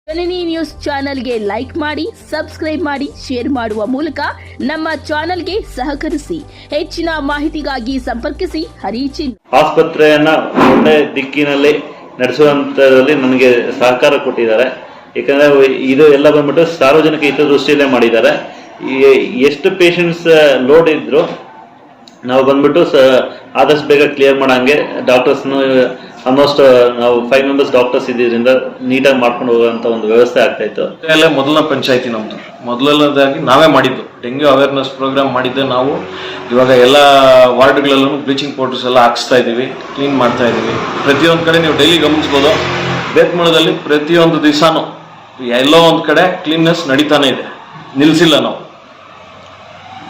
ಜನನಿ news ಚಾನೆಲ್ಗೆ like ಮಾಡಿ, subscribe ಮಾಡಿ, ಶೇರ್ ಮಾಡುವ ಮೂಲಕ ನಮ್ಮ ಚಾನೆಲ್ಗೆ ಸಹಕರಿಸಿ. ಹೆಚ್ಚಿನ ಮಾಹಿತಿಗಾಗಿ ಸಂಪರ್ಕಿಸಿ ಹರಿಚಿನ್. ಆಸ್ಪತ್ರೆಯನ್ನ ಒಳ್ಳೆ ದಿಕ್ಕಿನಲ್ಲಿ ನಡೆಸುವಂತರಲ್ಲಿ ನನಗೆ ಸಹಕಾರ ಕೊಟ್ಟಿದ್ದಾರೆ. ಯಾಕಂದ್ರೆ ಇದು ಎಲ್ಲ ಬಂದ್ಬಿಟ್ಟು ಸಾರ್ವಜನಿಕ ಹಿತದೃಷ್ಟಿಯಲ್ಲೇ ಮಾಡಿದ್ದಾರೆ. ಎಷ್ಟು ಪೇಷಂಟ್ಸ್ ಲೋಡ್ ಇದ್ರು ನಾವು ಬಂದ್ಬಿಟ್ಟು ಆದಷ್ಟು ಬೇಗ ಕ್ಲಿಯರ್ ಮಾಡಂಗೆ ಡಾಕ್ಟರ್ಸ್ನು ಆಲ್ಮೋಸ್ಟ್ ನಾವು 5 ಮೆಂಬರ್ಸ್ ಡಾಕ್ಟರ್ಸ್ ಇದ್ದಿದ್ದರಿಂದ ನೀಟಾಗಿ ಮಾಡ್ಕೊಂಡು ಹೋಗುವಂತ ಒಂದು ವ್ಯವಸ್ಥೆ ಆಗ್ತಾ ಇತ್ತು. ಮೊದಲನೇ ಪಂಚಾಯತಿ ನಮ್ದು ಮೊದಲನೇದಾಗಿ ನಾವೇ ಮಾಡಿದ್ದು ಡೆಂಗ್ಯೂ ಅವೇರ್ನೆಸ್ ಪ್ರೋಗ್ರಾಮ್ ಮಾಡಿದ್ದೆ ನಾವು. ಇವಾಗ ಎಲ್ಲ ವಾರ್ಡ್ಗಳಲ್ಲೂ ಬ್ಲೀಚಿಂಗ್ ಪೌಡರ್ಸ್ ಎಲ್ಲ ಹಾಕ್ಸ್ತಾ ಇದೀವಿ, ಕ್ಲೀನ್ ಮಾಡ್ತಾ ಇದೀವಿ. ಪ್ರತಿಯೊಂದು ಕಡೆ ನೀವು ಡೈಲಿ ಗಮನಿಸ್ಬೋದು, ಬೇತ್ಮಳದಲ್ಲಿ ಪ್ರತಿಯೊಂದು ದಿವಸನೂ ಎಲ್ಲೋ ಒಂದು ಕಡೆ ಕ್ಲೀನ್ನೆಸ್ ನಡೀತಾನೆ ಇದೆ, ನಿಲ್ಸಿಲ್ಲ ನಾವು.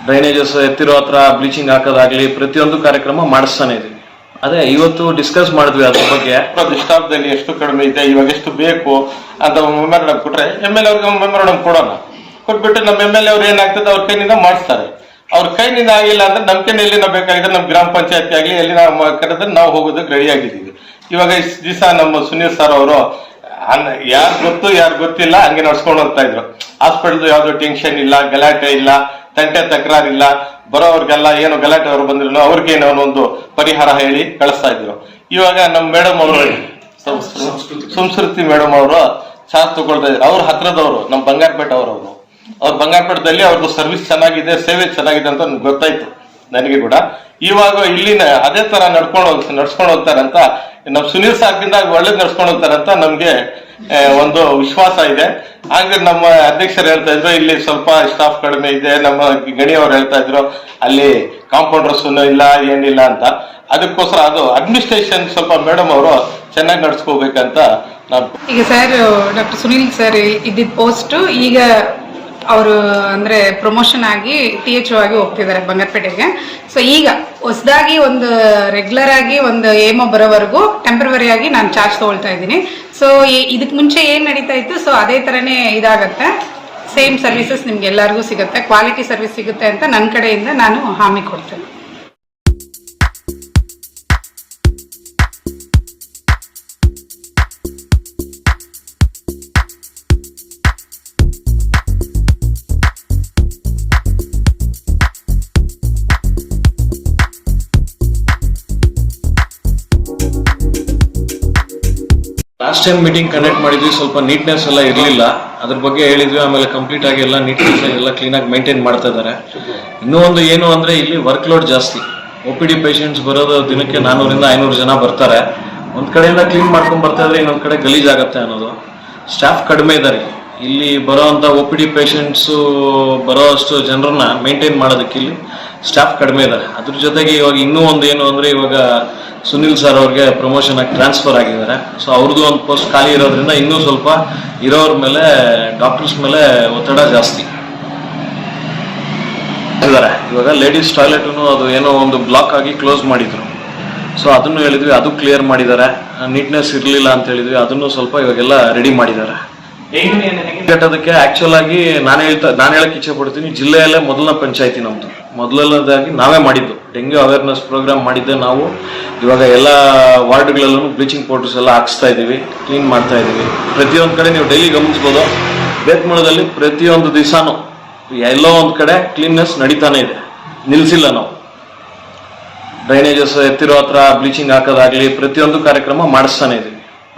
ಡ್ರೈನೇಜಸ್ ಎತ್ತಿರೋ ಹತ್ರ ಬ್ಲೀಚಿಂಗ್ ಹಾಕೋದಾಗ್ಲಿ ಪ್ರತಿಯೊಂದು ಕಾರ್ಯಕ್ರಮ ಮಾಡಿಸ್ತಾನೆ ಇದೀವಿ. ಅದೇ ಇವತ್ತು ಡಿಸ್ಕಸ್ ಮಾಡಿದ್ವಿ ಅದ್ರ ಬಗ್ಗೆ. ಸ್ಟಾಫ್ದಲ್ಲಿ ಎಷ್ಟು ಕಡಿಮೆ ಇದೆ, ಇವಾಗ ಎಷ್ಟು ಬೇಕು ಅಂತ ಮೆಮೊರಂಡಮ್ ಕೊಟ್ರೆ MLA ಅವ್ರಿಗೆ ಮೆಮೊರಂಡಮ್ ಕೊಡೋಣ. ಕೊಟ್ಬಿಟ್ಟು ನಮ್ಮ MLA ಅವ್ರು ಏನಾಗ್ತದೆ ಅವ್ರ ಕೈನಿಂದ ಮಾಡಿಸ್ತಾರೆ. ಅವ್ರ ಕೈನಿಂದ ಆಗಿಲ್ಲ ಅಂದ್ರೆ ನಮ್ಮ ಕೈಯಲ್ಲಿ ಎಲ್ಲಿನ ಬೇಕಾಗಿದೆ, ನಮ್ಮ ಗ್ರಾಮ ಪಂಚಾಯತಿ ಆಗ್ಲಿ ಎಲ್ಲಿ ನಾವು ಕರೆದ್ರೆ ನಾವು ಹೋಗೋದಕ್ಕೆ ರೆಡಿ ಆಗಿದ್ದೀವಿ. ಇವಾಗ ಇಷ್ಟು ದಿವಸ ನಮ್ಮ ಸುನೀಲ್ ಸರ್ ಅವರು ಯಾರು ಗೊತ್ತು ಯಾರು ಗೊತ್ತಿಲ್ಲ ಹಂಗೆ ನಡ್ಸ್ಕೊಂಡು ಹೋಗ್ತಾ ಇದ್ರು. ಹಾಸ್ಪಿಟಲ್ ಯಾವ್ದು ಟೆನ್ಷನ್ ಇಲ್ಲ, ಗಲಾಟೆ ಇಲ್ಲ, ತಂಟೆ ತಕರಾರಿಲ್ಲ. ಬರೋವ್ರಿಗೆಲ್ಲ ಏನು ಗಲಾಟೆ ಅವರು ಬಂದ್ರು ಅವ್ರಿಗೇನೋ ಒಂದು ಪರಿಹಾರ ಹೇಳಿ ಕಳಿಸ್ತಾ ಇದ್ರು. ಇವಾಗ ನಮ್ಮ ಮೇಡಮ್ ಅವರು ಸಂಸ್ಕೃತಿ ಮೇಡಮ್ ಅವರು ಚಾರ್ಜ್ ತಗೊಳ್ತಾ ಇದ್ರು. ಅವ್ರ ಹತ್ರದವರು ನಮ್ಮ ಬಂಗಾರಪೇಟೆ ಅವ್ರ ಬಂಗಾರಪೇಟದಲ್ಲಿ ಅವ್ರದ್ದು ಸರ್ವಿಸ್ ಚೆನ್ನಾಗಿದೆ, ಸೇವೆ ಚೆನ್ನಾಗಿದೆ ಅಂತ ಗೊತ್ತಾಯ್ತು ನನಗೆ ಕೂಡ. ಇವಾಗ ಇಲ್ಲಿನ ಅದೇ ತರ ನಡ್ಸ್ಕೊಂಡು ಹೋಗ್ತಾರಂತ ನಮ್ಮ ಸುನೀಲ್ ಸಾರ್ಗಿಂದ ಒಳ್ಳೇದು ನಡ್ಸ್ಕೊಂಡು ಹೋಗ್ತಾರಂತ ನಮ್ಗೆ ಒಂದು ವಿಶ್ವಾಸ ಇದೆ. ಹಾಗೆ ನಮ್ಮ ಅಧ್ಯಕ್ಷರು ಹೇಳ್ತಾ ಇದ್ರು ಇಲ್ಲಿ ಸ್ವಲ್ಪ ಸ್ಟಾಫ್ ಕಡಿಮೆ ಇದೆ. ನಮ್ಮ ಗಣಿ ಅವ್ರು ಹೇಳ್ತಾ ಇದ್ರು ಅಲ್ಲಿ ಕಾಂಪೌಂಡರ್ಸ್ ಇಲ್ಲ ಏನಿಲ್ಲ ಅಂತ. ಅದಕ್ಕೋಸ್ಕರ ಅದು ಅಡ್ಮಿನಿಸ್ಟ್ರೇಷನ್ ಸ್ವಲ್ಪ ಮೇಡಮ್ ಅವರು ಚೆನ್ನಾಗಿ ನಡ್ಸ್ಕೋಬೇಕಂತ ನಾವು. ಈಗ ಸರ್ ಡಾಕ್ಟರ್ ಸುನೀಲ್ ಸರ್ ಇದ್ದಿದ್ದ ಪೋಸ್ಟ್ ಈಗ ಅವರು ಅಂದ್ರೆ ಪ್ರಮೋಷನ್ ಆಗಿ THO ಆಗಿ ಹೋಗ್ತಿದ್ದಾರೆ ಬಂಗಾರಪೇಟೆಗೆ. ಸೊ ಈಗ ಹೊಸದಾಗಿ ಒಂದು ರೆಗ್ಯುಲರ್ ಆಗಿ ಒಂದು ಏಮೋ ಬರೋವರೆಗೂ ಟೆಂಪರವರಿ ಆಗಿ ನಾನು ಚಾರ್ಜ್ ತಗೊಳ್ತಾ ಇದ್ದೀನಿ. ಸೊ ಇದಕ್ಕೆ ಮುಂಚೆ ಏನ್ ನಡೀತಾ ಇತ್ತು ಸೊ ಅದೇ ತರನೇ ಇದಾಗತ್ತೆ. ಸೇಮ್ ಸರ್ವಿಸಸ್ ನಿಮ್ಗೆ ಎಲ್ಲರಿಗೂ ಸಿಗುತ್ತೆ, ಕ್ವಾಲಿಟಿ ಸರ್ವಿಸ್ ಸಿಗುತ್ತೆ ಅಂತ ನನ್ನ ಕಡೆಯಿಂದ ನಾನು ಹಾಮಿ ಕೊಡ್ತೇನೆ. ಲಾಸ್ಟ್ ಟೈಮ್ ಮೀಟಿಂಗ್ ಕಂಡಕ್ಟ್ ಮಾಡಿದ್ವಿ, ಸ್ವಲ್ಪ ನೀಟ್ನೆಸ್ ಎಲ್ಲ ಇರಲಿಲ್ಲ, ಅದ್ರ ಬಗ್ಗೆ ಹೇಳಿದ್ವಿ. ಆಮೇಲೆ ಕಂಪ್ಲೀಟ್ ಆಗಿ ಎಲ್ಲ ನೀಟ್ನೆಸ್ ಎಲ್ಲ ಕ್ಲೀನಾಗಿ ಮೇಂಟೈನ್ ಮಾಡ್ತಾ ಇದ್ದಾರೆ. ಇನ್ನೂ ಒಂದು ಏನು ಅಂದರೆ ಇಲ್ಲಿ ವರ್ಕ್ ಲೋಡ್ ಜಾಸ್ತಿ. OPD ಪೇಷಂಟ್ಸ್ ಬರೋದು ದಿನಕ್ಕೆ 400 ರಿಂದ 500 ಜನ ಬರ್ತಾರೆ. ಒಂದು ಕಡೆಯಿಂದ ಕ್ಲೀನ್ ಮಾಡ್ಕೊಂಡು ಬರ್ತಾ ಇದ್ರೆ ಇನ್ನೊಂದು ಕಡೆ ಗಲೀಜಾಗತ್ತೆ ಅನ್ನೋದು. ಸ್ಟಾಫ್ ಕಡಿಮೆ ಇದ್ದಾರೆ ಇಲ್ಲಿ. ಬರೋವಂಥ OPD ಪೇಷಂಟ್ಸು ಬರೋ ಅಷ್ಟು ಜನರನ್ನ ಮೇಂಟೈನ್ ಮಾಡೋದಕ್ಕೆ ಇಲ್ಲಿ ಸ್ಟಾಫ್ ಕಡಿಮೆ ಇದ್ದಾರೆ. ಅದ್ರ ಜೊತೆಗೆ ಇವಾಗ ಇನ್ನೂ ಒಂದು ಏನು ಅಂದರೆ ಇವಾಗ ಸುನಿಲ್ ಸರ್ ಅವ್ರಿಗೆ ಪ್ರಮೋಷನ್ ಆಗಿ ಟ್ರಾನ್ಸ್ಫರ್ ಆಗಿದ್ದಾರೆ. ಸೊ ಅವ್ರದ್ದು ಒಂದು ಪೋಸ್ಟ್ ಖಾಲಿ ಇರೋದ್ರಿಂದ ಇನ್ನೂ ಸ್ವಲ್ಪ ಇರೋರ ಮೇಲೆ ಡಾಕ್ಟರ್ಸ್ ಮೇಲೆ ಒತ್ತಡ ಜಾಸ್ತಿ ಇದ್ದಾರೆ. ಇವಾಗ ಲೇಡೀಸ್ ಟಾಯ್ಲೆಟನ್ನು ಅದು ಏನೋ ಒಂದು ಬ್ಲಾಕ್ ಆಗಿ ಕ್ಲೋಸ್ ಮಾಡಿದ್ರು. ಸೊ ಅದನ್ನು ಹೇಳಿದ್ವಿ, ಅದು ಕ್ಲಿಯರ್ ಮಾಡಿದ್ದಾರೆ. ನೀಟ್ನೆಸ್ ಇರಲಿಲ್ಲ ಅಂತ ಹೇಳಿದ್ವಿ, ಅದನ್ನು ಸ್ವಲ್ಪ ಇವಾಗೆಲ್ಲ ರೆಡಿ ಮಾಡಿದ್ದಾರೆ. ಅದಕ್ಕೆ ಆಕ್ಚುಲ್ ಆಗಿ ನಾನು ಹೇಳಕ್ ಇಚ್ಛೆ ಪಡ್ತೀನಿ, ಜಿಲ್ಲೆಯಲ್ಲೇ ಮೊದಲನೇ ಪಂಚಾಯತಿ ನಮ್ದು. ಮೊದಲನೇದಾಗಿ ನಾವೇ ಮಾಡಿದ್ದು ಡೆಂಗ್ಯೂ ಅವೇರ್ನೆಸ್ ಪ್ರೋಗ್ರಾಮ್ ಮಾಡಿದ್ದೆ ನಾವು. ಇವಾಗ ಎಲ್ಲ ವಾರ್ಡ್ಗಳಲ್ಲೂ ಬ್ಲೀಚಿಂಗ್ ಪೌಡರ್ಸ್ ಎಲ್ಲ ಹಾಕ್ಸ್ತಾ ಇದೀವಿ, ಕ್ಲೀನ್ ಮಾಡ್ತಾ ಇದೀವಿ. ಪ್ರತಿಯೊಂದು ಕಡೆ ನೀವು ಡೈಲಿ ಗಮನಿಸ್ಬೋದು, ಬೇತ್ಮಳದಲ್ಲಿ ಪ್ರತಿಯೊಂದು ದಿವಸನೂ ಎಲ್ಲೋ ಒಂದು ಕಡೆ ಕ್ಲೀನ್ನೆಸ್ ನಡೀತಾನೆ ಇದೆ, ನಿಲ್ಸಿಲ್ಲ ನಾವು. ಡ್ರೈನೇಜಸ್ ಎತ್ತಿರೋ ಹತ್ರ ಬ್ಲೀಚಿಂಗ್ ಹಾಕೋದಾಗ್ಲಿ ಪ್ರತಿಯೊಂದು ಕಾರ್ಯಕ್ರಮ ಮಾಡಿಸ್ತಾನೆ ಇದೀವಿ.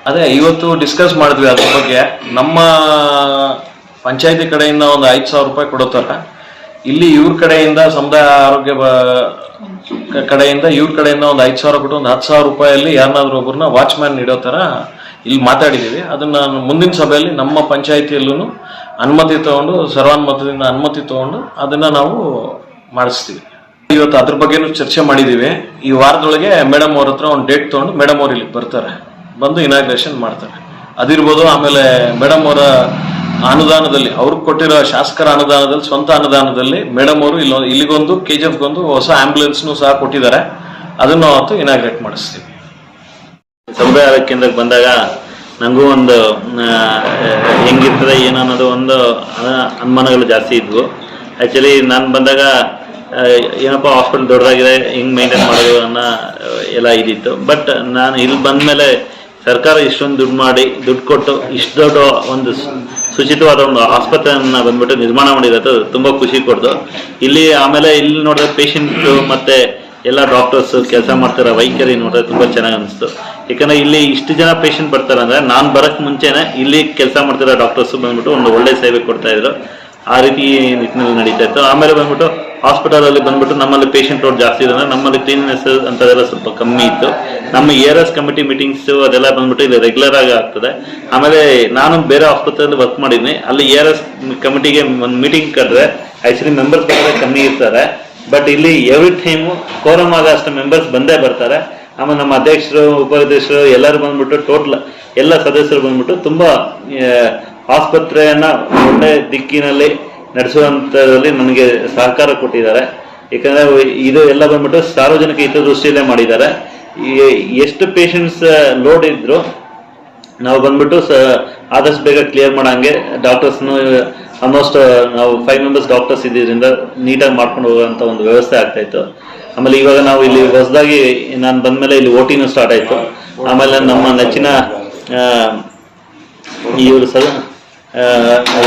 ಅದೇ ಇವತ್ತು ಡಿಸ್ಕಸ್ ಮಾಡಿದ್ವಿ ಅದ್ರ ಬಗ್ಗೆ. ನಮ್ಮ ಪಂಚಾಯತಿ ಕಡೆಯಿಂದ ಒಂದು 5,000 ರೂಪಾಯಿ ಕೊಡುತ್ತಾರೆ. ಇಲ್ಲಿ ಇವ್ರ ಕಡೆಯಿಂದ ಸಮುದಾಯ ಆರೋಗ್ಯ ಕಡೆಯಿಂದ ಇವ್ರ ಕಡೆಯಿಂದ ಒಂದು 5,000 ಕೊಟ್ಟು ಒಂದು 10,000 ರೂಪಾಯಲ್ಲಿ ಯಾರನ್ನಾದ್ರೂ ಒಬ್ಬರನ್ನ ವಾಚ್ಮ್ಯಾನ್ ಇಡೋ ಥರ ಇಲ್ಲಿ ಮಾತಾಡಿದ್ದೀವಿ. ಅದನ್ನ ಮುಂದಿನ ಸಭೆಯಲ್ಲಿ ನಮ್ಮ ಪಂಚಾಯತಿಯಲ್ಲೂ ಅನುಮತಿ ತಗೊಂಡು, ಸರ್ವಾನುಮತದಿಂದ ಅನುಮತಿ ತಗೊಂಡು ಅದನ್ನ ನಾವು ಮಾಡಿಸ್ತೀವಿ. ಇವತ್ತು ಅದ್ರ ಬಗ್ಗೆನೂ ಚರ್ಚೆ ಮಾಡಿದ್ದೀವಿ. ಈ ವಾರದೊಳಗೆ ಮೇಡಮ್ ಅವ್ರ ಹತ್ರ ಒಂದು ಡೇಟ್ ತಗೊಂಡು ಮೇಡಮ್ ಅವ್ರು ಇಲ್ಲಿಗೆ ಬರ್ತಾರೆ, ಬಂದು ಇನಾಗ್ರೇಷನ್ ಮಾಡ್ತಾರೆ. ಅದಿರ್ಬೋದು. ಆಮೇಲೆ ಮೇಡಮ್ ಅವರ ಅನುದಾನದಲ್ಲಿ, ಅವ್ರಿಗೆ ಕೊಟ್ಟಿರೋ ಶಾಸಕರ ಅನುದಾನದಲ್ಲಿ, ಸ್ವಂತ ಅನುದಾನದಲ್ಲಿ ಮೇಡಮ್ ಅವರು ಇಲ್ಲಿಗೊಂದು KGFಗೊಂದು ಹೊಸ ಆಂಬ್ಯುಲೆನ್ಸ್ನು ಸಹ ಕೊಟ್ಟಿದ್ದಾರೆ. ಅದನ್ನು ಅವತ್ತು ಇನಾಗ್ರೇಟ್ ಮಾಡಿಸ್ತೀವಿ. ಸಮುದಾಯ ಆರೋಗ್ಯ ಕೇಂದ್ರಕ್ಕೆ ಬಂದಾಗ ನನಗೂ ಒಂದು ಹೆಂಗಿರ್ತದೆ ಏನು ಅನ್ನೋದು ಒಂದು ಅನುಮಾನಗಳು ಜಾಸ್ತಿ ಇದ್ವು. ಆ್ಯಕ್ಚುಲಿ ನಾನು ಬಂದಾಗ ಏನಪ್ಪ ಹಾಸ್ಪಿಟಲ್ ದೊಡ್ಡದಾಗಿದೆ, ಹೆಂಗೆ ಮೇಂಟೈನ್ ಮಾಡೋದು ಅನ್ನೋ ಎಲ್ಲ ಇದಿತ್ತು. ಬಟ್ ನಾನು ಇಲ್ಲಿ ಬಂದಮೇಲೆ ಸರ್ಕಾರ ಇಷ್ಟೊಂದು ದುಡ್ಡು ಕೊಟ್ಟು ಇಷ್ಟು ದೊಡ್ಡ ಒಂದು ಸುಚಿತವಾದ ಒಂದು ಆಸ್ಪತ್ರೆಯನ್ನ ಬಂದ್ಬಿಟ್ಟು ನಿರ್ಮಾಣ ಮಾಡಿರೋದು ತುಂಬಾ ಖುಷಿ ಕೊಡ್ದು. ಇಲ್ಲಿ ಆಮೇಲೆ ಇಲ್ಲಿ ನೋಡಿದ್ರೆ ಪೇಷಂಟ್ ಮತ್ತೆ ಎಲ್ಲ ಡಾಕ್ಟರ್ಸ್ ಕೆಲಸ ಮಾಡ್ತಾರ ವೈಖರಿ ನೋಡಿದ್ರೆ ತುಂಬಾ ಚೆನ್ನಾಗಿ ಅನಿಸ್ತು. ಯಾಕಂದ್ರೆ ಇಲ್ಲಿ ಇಷ್ಟು ಜನ ಪೇಷಂಟ್ ಬರ್ತಾರೆ ಅಂದ್ರೆ ನಾನು ಬರಕ್ ಮುಂಚೆನೆ ಇಲ್ಲಿ ಕೆಲಸ ಮಾಡ್ತಿರೋ ಡಾಕ್ಟರ್ಸ್ ಬಂದ್ಬಿಟ್ಟು ಒಂದು ಒಳ್ಳೆ ಸೇವೆ ಕೊಡ್ತಾ ಇದ್ರು. ಆ ರೀತಿ ನಿಟ್ಟಿನಲ್ಲಿ ನಡೀತಾ ಇತ್ತು. ಆಮೇಲೆ ಬಂದ್ಬಿಟ್ಟು ಹಾಸ್ಪಿಟಲ್ ಅಲ್ಲಿ ಬಂದ್ಬಿಟ್ಟು ನಮ್ಮಲ್ಲಿ ಪೇಷಂಟ್ ಲೋಡ್ ಜಾಸ್ತಿ ಇದೆ, ನಮ್ಮಲ್ಲಿ ಕ್ಲೀನ್ನೆಸ್ ಅಂತದೆಲ್ಲ ಸ್ವಲ್ಪ ಕಮ್ಮಿ ಇತ್ತು. ನಮ್ಮ ARS ಕಮಿಟಿ ಮೀಟಿಂಗ್ಸ್ ಅದೆಲ್ಲ ಬಂದ್ಬಿಟ್ಟು ಇಲ್ಲಿ ರೆಗ್ಯುಲರ್ ಆಗಿ ಆಗ್ತದೆ. ಆಮೇಲೆ ನಾನು ಬೇರೆ ಆಸ್ಪತ್ರೆಯಲ್ಲಿ ವರ್ಕ್ ಮಾಡಿದ್ದೀನಿ, ಅಲ್ಲಿ ARS ಕಮಿಟಿಗೆ ಒಂದು ಮೀಟಿಂಗ್ ಕರೆದ್ರೆ ಆಕ್ಚುಲಿ ಮೆಂಬರ್ಸ್ ಬರೋದೇ ಕಮ್ಮಿ ಇರ್ತಾರೆ. ಬಟ್ ಇಲ್ಲಿ ಎವ್ರಿ ಟೈಮು ಕೋರಮ್ ಆಗ ಅಷ್ಟು ಮೆಂಬರ್ಸ್ ಬಂದೇ ಬರ್ತಾರೆ. ಆಮೇಲೆ ನಮ್ಮ ಅಧ್ಯಕ್ಷರು ಉಪಾಧ್ಯಕ್ಷರು ಎಲ್ಲರೂ ಬಂದ್ಬಿಟ್ಟು ಟೋಟಲ್ ಎಲ್ಲ ಸದಸ್ಯರು ಬಂದ್ಬಿಟ್ಟು ತುಂಬಾ ಆಸ್ಪತ್ರೆಯನ್ನ ಒಳ್ಳೆ ದಿಕ್ಕಿನಲ್ಲಿ ನಡೆಸುವಂತರಲ್ಲಿ ನನಗೆ ಸಹಕಾರ ಕೊಟ್ಟಿದ್ದಾರೆ. ಯಾಕಂದ್ರೆ ಇದು ಎಲ್ಲ ಬಂದ್ಬಿಟ್ಟು ಸಾರ್ವಜನಿಕ ಹಿತದೃಷ್ಟಿಯಲ್ಲೇ ಮಾಡಿದ್ದಾರೆ. ಎಷ್ಟು ಪೇಷಂಟ್ಸ್ ಲೋಡ್ ಇದ್ರು ನಾವು ಬಂದ್ಬಿಟ್ಟು ಆದಷ್ಟು ಬೇಗ ಕ್ಲಿಯರ್ ಮಾಡಂಗೆ ಡಾಕ್ಟರ್ಸ್ನು ಆಲ್ಮೋಸ್ಟ್ ನಾವು 5 ಮೆಂಬರ್ಸ್ ಡಾಕ್ಟರ್ಸ್ ಇದ್ದಿದ್ದರಿಂದ ನೀಟಾಗಿ ಮಾಡ್ಕೊಂಡು ಹೋಗುವಂತ ಒಂದು ವ್ಯವಸ್ಥೆ ಆಗ್ತಾ ಇತ್ತು. ಆಮೇಲೆ ಇವಾಗ ನಾವು ಇಲ್ಲಿ ಹೊಸದಾಗಿ ನಾನು ಬಂದ್ಮೇಲೆ ಇಲ್ಲಿ OTನೂ ಸ್ಟಾರ್ಟ್ ಆಯ್ತು. ಆಮೇಲೆ ನಮ್ಮ ನೆಚ್ಚಿನ ಇವರು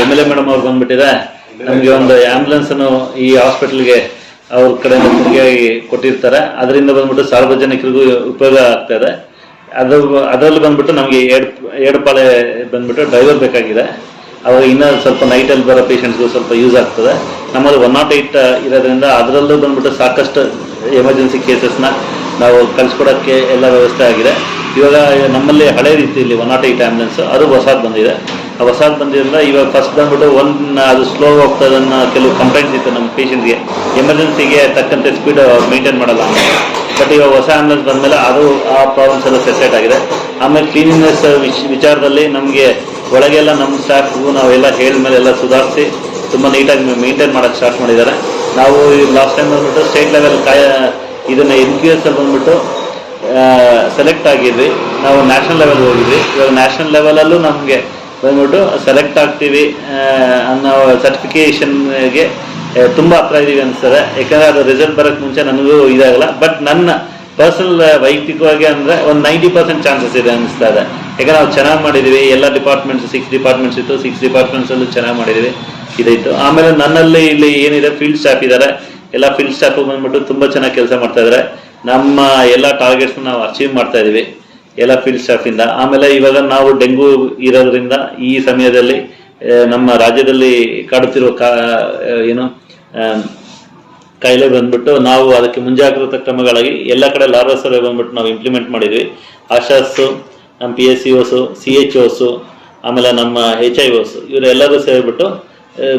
MLA ಮೇಡಮ್ ಅವ್ರು ಬಂದ್ಬಿಟ್ಟಿದೆ, ನಮಗೆ ಒಂದು ಆಂಬ್ಯುಲೆನ್ಸ್ ಅನ್ನು ಈ ಹಾಸ್ಪಿಟಲ್ಗೆ ಅವ್ರ ಕಡೆಯಿಂದ ಕೊಡುಗೆಯಾಗಿ ಕೊಟ್ಟಿರ್ತಾರೆ. ಅದರಿಂದ ಬಂದ್ಬಿಟ್ಟು ಸಾರ್ವಜನಿಕರಿಗೂ ಉಪಯೋಗ ಆಗ್ತಾ ಇದೆ. ಅದರಲ್ಲಿ ಬಂದ್ಬಿಟ್ಟು ನಮಗೆ ಏಡ್ಪಾಳೆ ಬಂದ್ಬಿಟ್ಟು ಡ್ರೈವರ್ ಬೇಕಾಗಿದೆ. ಅವಾಗ ಇನ್ನೂ ಸ್ವಲ್ಪ ನೈಟಲ್ಲಿ ಬರೋ ಪೇಷಂಟ್ಸ್ಗೂ ಸ್ವಲ್ಪ ಯೂಸ್ ಆಗ್ತದೆ. ನಮ್ಮಲ್ಲಿ 108 ಇರೋದ್ರಿಂದ ಅದರಲ್ಲೂ ಬಂದ್ಬಿಟ್ಟು ಸಾಕಷ್ಟು ಎಮರ್ಜೆನ್ಸಿ ಕೇಸಸ್ನ ನಾವು ಕಳಿಸ್ಕೊಡೋಕ್ಕೆ ಎಲ್ಲ ವ್ಯವಸ್ಥೆ ಆಗಿದೆ. ಇವಾಗ ನಮ್ಮಲ್ಲಿ ಹಳೆ ರೀತಿಯಲ್ಲಿ 108 ಆಂಬ್ಯುಲೆನ್ಸ್ ಅದು ಹೊಸದು ಬಂದಿದೆ. ಆ ಹೊಸದು ಬಂದಿದ್ದರಿಂದ ಇವಾಗ ಫಸ್ಟ್ ಬಂದ್ಬಿಟ್ಟು ಅದು ಸ್ಲೋ ಹೋಗ್ತದನ್ನ ಕೆಲವು ಕಂಪ್ಲೇಂಟ್ಸ್ ಇತ್ತು ನಮ್ಮ ಪೇಷಂಟ್ಗೆ, ಎಮರ್ಜೆನ್ಸಿಗೆ ತಕ್ಕಂತೆ ಸ್ಪೀಡ್ ಮೇಂಟೈನ್ ಮಾಡಲ್ಲ. ಬಟ್ ಇವಾಗ ಹೊಸ ಆಂಬ್ಯುಲೆನ್ಸ್ ಬಂದಮೇಲೆ ಅದು ಆ ಪ್ರಾಬ್ಲಮ್ಸ್ ಎಲ್ಲ ಸೆಟ್ ಆಗಿದೆ. ಆಮೇಲೆ ಕ್ಲೀನಿನೆಸ್ ವಿಚಾರದಲ್ಲಿ ನಮಗೆ ಒಳಗೆಲ್ಲ ನಮ್ಮ ಸ್ಟಾಫ್ಗೂ ನಾವೆಲ್ಲ ಹೇಳಿದ್ಮೇಲೆ ಎಲ್ಲ ಸುಧಾರಿಸಿ ತುಂಬ ನೀಟಾಗಿ ಮೇಂಟೈನ್ ಮಾಡೋಕ್ಕೆ ಸ್ಟಾರ್ಟ್ ಮಾಡಿದ್ದಾರೆ. ನಾವು ಲಾಸ್ಟ್ ಟೈಮ್ ಬಂದ್ಬಿಟ್ಟು ಸ್ಟೇಟ್ ಲೆವೆಲ್ ಇದನ್ನ NQS ಅಲ್ಲಿ ಬಂದ್ಬಿಟ್ಟು ಸೆಲೆಕ್ಟ್ ಆಗಿದ್ವಿ. ನಾವು ನ್ಯಾಷನಲ್ ಲೆವೆಲ್ ಹೋಗಿದ್ವಿ. ಇವಾಗ ನ್ಯಾಷನಲ್ ಲೆವೆಲಲ್ಲೂ ನಮಗೆ ಬಂದ್ಬಿಟ್ಟು ಸೆಲೆಕ್ಟ್ ಆಗ್ತೀವಿ ಅನ್ನೋ ಸರ್ಟಿಫಿಕೇಷನ್ಗೆ ತುಂಬ ಹತ್ರ ಇದೀವಿ ಅನಿಸ್ತದೆ. ಯಾಕಂದರೆ ಅದು ರಿಸಲ್ಟ್ ಬರೋಕ್ಕೆ ಮುಂಚೆ ನನಗೂ ಇದಾಗಲ್ಲ. ಬಟ್ ನನ್ನ ಪರ್ಸನಲ್ ವೈಯಕ್ತಿಕವಾಗಿ ಅಂದರೆ ಒಂದು 90% ಚಾನ್ಸಸ್ ಇದೆ ಅನಿಸ್ತಾ ಇದೆ. ಯಾಕಂದ್ರೆ ನಾವು ಚೆನ್ನಾಗಿ ಮಾಡಿದ್ದೀವಿ. ಎಲ್ಲ ಡಿಪಾರ್ಟ್ಮೆಂಟ್ಸ್ 6 ಡಿಪಾರ್ಟ್ಮೆಂಟ್ಸ್ ಇತ್ತು, 6 ಡಿಪಾರ್ಟ್ಮೆಂಟ್ಸಲ್ಲೂ ಚೆನ್ನಾಗಿ ಮಾಡಿದ್ದೀವಿ. ಇದಾಯಿತು. ಆಮೇಲೆ ನನ್ನಲ್ಲಿ ಇಲ್ಲಿ ಏನಿದೆ ಫೀಲ್ಡ್ ಸ್ಟಾಫ್ ಇದ್ದಾರೆ. ಎಲ್ಲ ಫೀಲ್ಡ್ ಸ್ಟಾಫು ಬಂದ್ಬಿಟ್ಟು ತುಂಬ ಚೆನ್ನಾಗಿ ಕೆಲಸ ಮಾಡ್ತಾ ಇದ್ದಾರೆ. ನಮ್ಮ ಎಲ್ಲ ಟಾರ್ಗೆಟ್ಸ್ನ ನಾವು ಅಚೀವ್ ಮಾಡ್ತಾ ಇದ್ದೀವಿ ಎಲ್ಲ ಫೀಲ್ಡ್ ಸ್ಟಾಫಿಂದ. ಆಮೇಲೆ ಇವಾಗ ನಾವು ಡೆಂಗು ಇರೋದ್ರಿಂದ ಈ ಸಮಯದಲ್ಲಿ ನಮ್ಮ ರಾಜ್ಯದಲ್ಲಿ ಕಾಡುತ್ತಿರುವ ಕಾಯಿಲೆ ಬಂದ್ಬಿಟ್ಟು ನಾವು ಅದಕ್ಕೆ ಮುಂಜಾಗ್ರತಾ ಕ್ರಮಗಳಾಗಿ ಎಲ್ಲ ಕಡೆ ಲಾರ್ವಾ ಸರ್ವೆ ಬಂದ್ಬಿಟ್ಟು ನಾವು ಇಂಪ್ಲಿಮೆಂಟ್ ಮಾಡಿದ್ವಿ. ಆಶಾಸು, ನಮ್ಮ PSCOs, CHOs, ಆಮೇಲೆ ನಮ್ಮ HIOs ಇವರೆಲ್ಲರೂ ಸೇರಿಬಿಟ್ಟು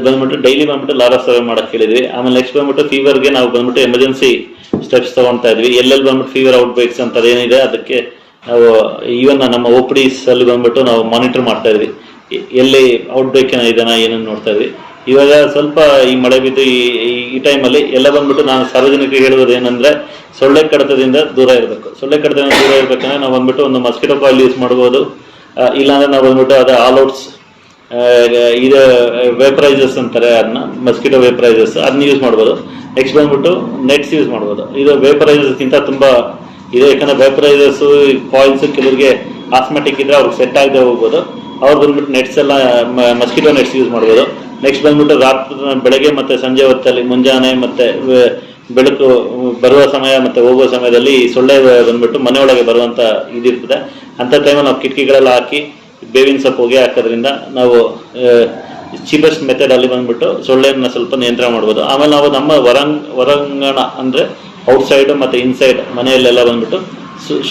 ಬಂದ್ಬಿಟ್ಟು ಡೈಲಿ ಬಂದ್ಬಿಟ್ಟು ಲಾರ್ವಾ ಸರ್ವೆ ಮಾಡಕ್ಕೆ ಹೇಳಿದ್ವಿ. ಆಮೇಲೆ ನೆಕ್ಸ್ಟ್ ಬಂದ್ಬಿಟ್ಟು ಫೀವರ್ಗೆ ನಾವು ಬಂದ್ಬಿಟ್ಟು ಎಮರ್ಜೆನ್ಸಿ ಸ್ಟೆಪ್ಸ್ ತಗೊಳ್ತಾ ಇದ್ವಿ. ಎಲ್ಲೆಲ್ಲಿ ಬಂದ್ಬಿಟ್ಟು ಫೀವರ್ ಔಟ್ಬ್ರೇಕ್ಸ್ ಅಂತದೇನಿದೆ ಅದಕ್ಕೆ ನಾವು ಈವನ್ ನಮ್ಮ OPDs ಅಲ್ಲಿ ಬಂದ್ಬಿಟ್ಟು ನಾವು ಮಾನಿಟರ್ ಮಾಡ್ತಾ ಇದ್ವಿ. ಎಲ್ಲಿ ಔಟ್ಬ್ರೇಕ್ ಇದನ್ನ ಏನನ್ನು ನೋಡ್ತಾ ಇದ್ವಿ. ಇವಾಗ ಸ್ವಲ್ಪ ಈ ಮಳೆ ಬಿದ್ದು ಈ ಟೈಮಲ್ಲಿ ಎಲ್ಲ ಬಂದ್ಬಿಟ್ಟು ನಾನು ಸಾರ್ವಜನಿಕರಿಗೆ ಹೇಳುವುದು ಏನಂದ್ರೆ ಸೊಳ್ಳೆ ಕಡಿತದಿಂದ ದೂರ ಇರಬೇಕು. ಸೊಳ್ಳೆ ಕಡಿತದಿಂದ ದೂರ ಇರಬೇಕಂದ್ರೆ ನಾವು ಬಂದ್ಬಿಟ್ಟು ಒಂದು ಮಸ್ಕಿಟೋ ಕಾಯಿಲ್ ಯೂಸ್ ಮಾಡ್ಬೋದು. ಇಲ್ಲಾಂದ್ರೆ ನಾವು ಬಂದ್ಬಿಟ್ಟು ಅದು ಆಲ್ಔಟ್ಸ್ ಇದು ವೇಪರೈಸರ್ಸ್ ಅಂತಾರೆ, ಅದನ್ನ ಮಸ್ಕಿಟೋ ವೇಪರೈಸರ್ಸ್ ಅದನ್ನ ಯೂಸ್ ಮಾಡ್ಬೋದು. ನೆಕ್ಸ್ಟ್ ಬಂದ್ಬಿಟ್ಟು ನೆಟ್ಸ್ ಯೂಸ್ ಮಾಡ್ಬೋದು. ಇದು ವೇಪರೈಸರ್ಸ್ಗಿಂತ ತುಂಬಾ ಇದೆ. ಯಾಕಂದ್ರೆ ವೇಪರೈಸರ್ಸ್ ಕಾಯಿಲ್ಸ್ ಕೆಲವರಿಗೆ ಆಸ್ಮೆಟಿಕ್ ಇದ್ರೆ ಅವ್ರಿಗೆ ಸೆಟ್ ಆಗದೆ ಹೋಗ್ಬೋದು. ಅವ್ರು ಬಂದ್ಬಿಟ್ಟು ನೆಟ್ಸ್ ಎಲ್ಲ ಮಸ್ಕಿಟೋ ನೆಟ್ಸ್ ಯೂಸ್ ಮಾಡ್ಬೋದು. ನೆಕ್ಸ್ಟ್ ಬಂದ್ಬಿಟ್ಟು ಬೆಳಗ್ಗೆ ಮತ್ತೆ ಸಂಜೆ ಹೊತ್ತಲ್ಲಿ ಮುಂಜಾನೆ ಮತ್ತೆ ಬೆಳಕು ಬರುವ ಸಮಯ ಮತ್ತೆ ಹೋಗುವ ಸಮಯದಲ್ಲಿ ಸೊಳ್ಳೆ ಬಂದ್ಬಿಟ್ಟು ಮನೆಯೊಳಗೆ ಬರುವಂತ ಇದಿರ್ತದೆ. ಅಂತ ಟೈಮಲ್ಲಿ ನಾವು ಕಿಟಕಿಗಳೆಲ್ಲ ಹಾಕಿ ಬೇವಿನ ಸೊಪ್ಪು ಹೊಗೆ ಹಾಕೋದ್ರಿಂದ ನಾವು ಚೀಪೆಸ್ಟ್ ಮೆಥಡ್ ಅಲ್ಲಿ ಬಂದ್ಬಿಟ್ಟು ಸೊಳ್ಳೆಯನ್ನ ಸ್ವಲ್ಪ ನಿಯಂತ್ರಣ ಮಾಡ್ಬೋದು. ಆಮೇಲೆ ನಾವು ನಮ್ಮ ಹೊರಾಂಗಣ ಅಂದ್ರೆ ಔಟ್ಸೈಡ್ ಮತ್ತೆ ಇನ್ಸೈಡ್ ಮನೆಯಲ್ಲೆಲ್ಲ ಬಂದ್ಬಿಟ್ಟು